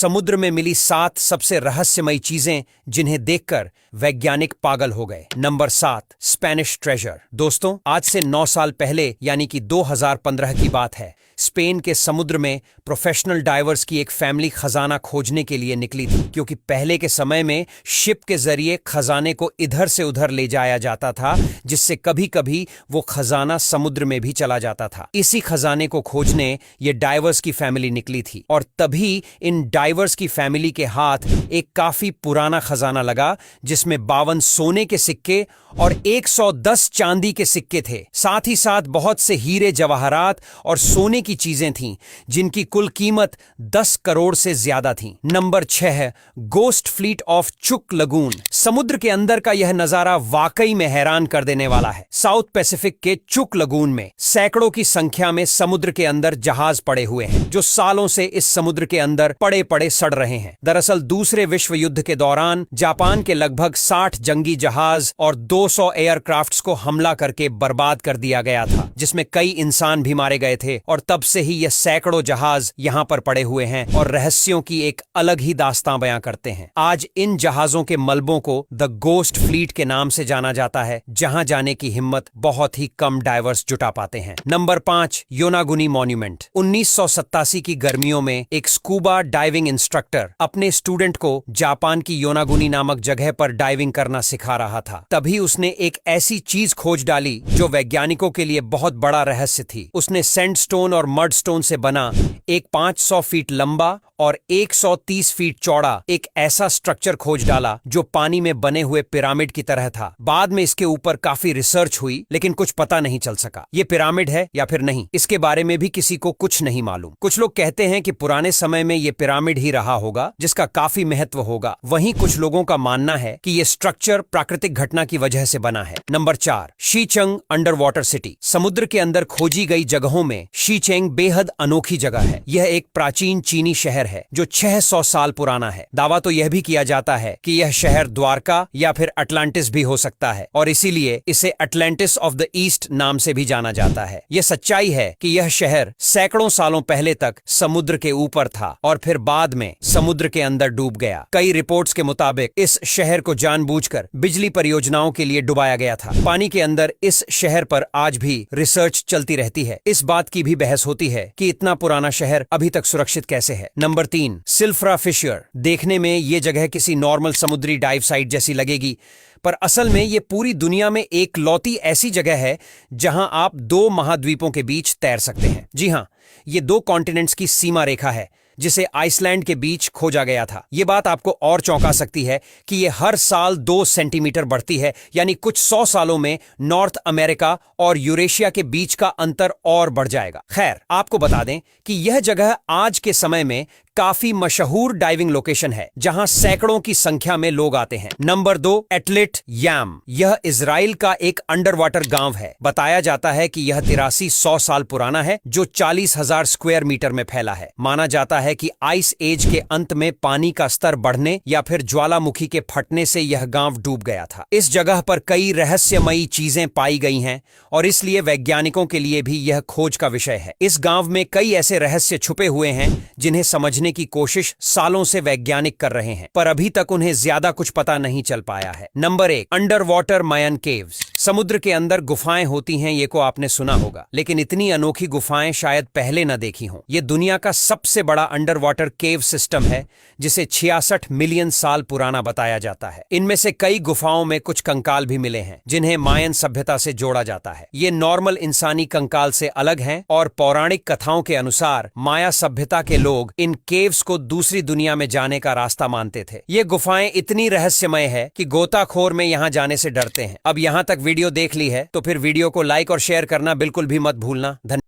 समुद्र में मिली 7 सबसे रहस्यमयी चीजें जिन्हें देखकर वैज्ञानिक पागल हो गए। Number 7, Spanish treasure. दोस्तों, आज से 9 साल पहले यानी कि 2015 की बात है। स्पेन के समुद्र में प्रोफेशनल डाइवर्स की एक फैमिली खजाना खोजने के लिए निकली थी, क्योंकि पहले के समय में शिप के जरिए खजाने को इधर से उधर ले जाया जाता था, जिससे कभी कभी वो खजाना समुद्र में भी चला जाता था। इसी खजाने को खोजने ये डाइवर्स की फैमिली निकली थी, और तभी इन डाइवर्स की फैमिली के हाथ एक काफी पुराना खजाना लगा, जिसमें 52 सोने के सिक्के और 110 चांदी के सिक्के थे। साथ ही साथ बहुत से हीरे जवाहरात और सोने की चीजें थीं, जिनकी कुल कीमत 10 करोड़ से ज्यादा थी। नंबर 6 है गोस्ट फ्लीट ऑफ चुक लगून। समुद्र के अंदर का यह नजारा वाकई में हैरान कर देने वाला है। साउथ पैसिफिक के चुक लगून में सैकड़ों की संख्या में समुद्र के अंदर जहाज पड़े हुए हैं, जो सालों से इस समुद्र के अंदर पड़े पड़े सड़ रहे हैं। दरअसल दूसरे विश्व युद्ध के दौरान जापान के लगभग 60 जंगी जहाज और 200 एयरक्राफ्ट्स को हमला करके बर्बाद कर दिया गया था, जिसमें कई इंसान भी मारे गए थे, और तब से ही ये सैकड़ों जहाज यहां पर पड़े हुए हैं और रहस्यों की एक अलग ही दास्तां बयां करते हैं। आज इन जहाजों के मलबों को द गोस्ट फ्लीट के नाम से जाना जाता है, जहां जाने की हिम्मत बहुत ही कम डाइवर्स जुटा पाते हैं। Number 5, Yonaguni monument. 1987 की गर्मियों में एक स्कूबा डाइविंग इंस्ट्रक्टर अपने स्टूडेंट को जापान की योनागुनी नामक जगह पर डाइविंग करना सिखा रहा था। तभी उसने एक ऐसी चीज खोज डाली जो वैज्ञानिकों के लिए बहुत बड़ा रहस्य थी। उसने सैंडस्टोन और मडस्टोन से बना एक 500 फीट लंबा और 130 फीट चौड़ा एक ऐसा स्ट्रक्चर खोज डाला जो पानी में बने हुए पिरामिड की तरह था। बाद में इसके ऊपर काफी रिसर्च हुई, लेकिन कुछ पता नहीं चल सका ये पिरामिड है या फिर नहीं। इसके बारे में भी किसी को कुछ नहीं मालूम। कुछ लोग कहते हैं कि पुराने समय में ये पिरामिड ही रहा होगा, जिसका काफी महत्व होगा। वहीं कुछ लोगों का मानना है कि ये स्ट्रक्चर प्राकृतिक घटना की वजह से बना है। Number 4, Shicheng under water city. समुद्र के अंदर खोजी गई जगहों में शीचेंग बेहद अनोखी जगह है। यह एक प्राचीन चीनी शहर है जो 600 साल पुराना है। दावा तो यह भी किया जाता है कि यह शहर द्वारका या फिर अटलांटिस भी हो सकता है, और इसीलिए इसे अटलांटिस ऑफ द ईस्ट नाम से भी जाना जाता है। यह सच्चाई है कि यह शहर सैकड़ों सालों पहले तक समुद्र के ऊपर था और फिर बाद में समुद्र के अंदर डूब गया। कई रिपोर्ट्स के मुताबिक इस शहर को जानबूझकर बिजली परियोजनाओं के लिए डुबाया गया था। पानी के अंदर इस शहर पर आज भी रिसर्च चलती रहती है। इस बात की भी बहस होती है कि इतना पुराना शहर अभी तक सुरक्षित कैसे है। Number 3, Silfra fissure. देखने में ये जगह किसी नॉर्मल समुद्री डाइव साइट जैसी लगेगी, पर असल में ये पूरी दुनिया में एक लौती ऐसी जगह है जहां आप 2 महाद्वीपों के बीच तैर सकते हैं। जी हां, ये 2 कॉन्टिनेंट्स की सीमा रेखा है, जिसे आइसलैंड के बीच खोजा गया था। ये बात आपको और चौंका सकती है कि ये हर साल 2 सेंटीमीटर बढ़ती है, यानी कुछ 100 सालों में नॉर्थ अमेरिका और यूरेशिया के बीच का अंतर और बढ़ जाएगा। खैर, आपको बता दें कि यह जगह आज के समय में काफी मशहूर डाइविंग लोकेशन है, जहां सैकड़ों की संख्या में लोग आते हैं। नंबर 2, एटलेट याम। यह इजराइल का एक अंडर वाटर गांव है। बताया जाता है कि यह 8300 साल पुराना है, जो 40,000 स्क्वायर मीटर में फैला है। माना जाता है कि आइस एज के अंत में पानी का स्तर बढ़ने या फिर ज्वालामुखी के फटने से यह गांव डूब गया था। इस जगह पर कई रहस्यमयी चीजें पाई गई हैं, और इसलिए वैज्ञानिकों के लिए भी यह खोज का विषय है। इस गांव में कई ऐसे रहस्य छुपे हुए हैं जिन्हें समझने की कोशिश सालों से वैज्ञानिक कर रहे हैं, पर अभी तक उन्हें ज्यादा कुछ पता नहीं चल पाया है। नंबर 1, अंडर वाटर मायन केव्स। समुद्र के अंदर गुफाएं होती हैं, ये को आपने सुना होगा, लेकिन इतनी अनोखी गुफाएं शायद पहले न देखी हों। ये दुनिया का सबसे बड़ा अंडर वाटर केव सिस्टम है, जिसे 66 मिलियन साल पुराना बताया जाता है। इनमें से कई गुफाओं में कुछ कंकाल भी मिले हैं, जिन्हें मायन सभ्यता से जोड़ा जाता है। ये नॉर्मल इंसानी कंकाल से अलग हैं, और पौराणिक कथाओं के अनुसार माया सभ्यता के लोग इन केव्स को दूसरी दुनिया में जाने का रास्ता मानते थे। ये गुफाएं इतनी रहस्यमय है कि गोताखोर में यहां जाने से डरते हैं। अब यहां तक वीडियो देख ली है तो फिर वीडियो को लाइक और शेयर करना बिल्कुल भी मत भूलना। धन्यवाद।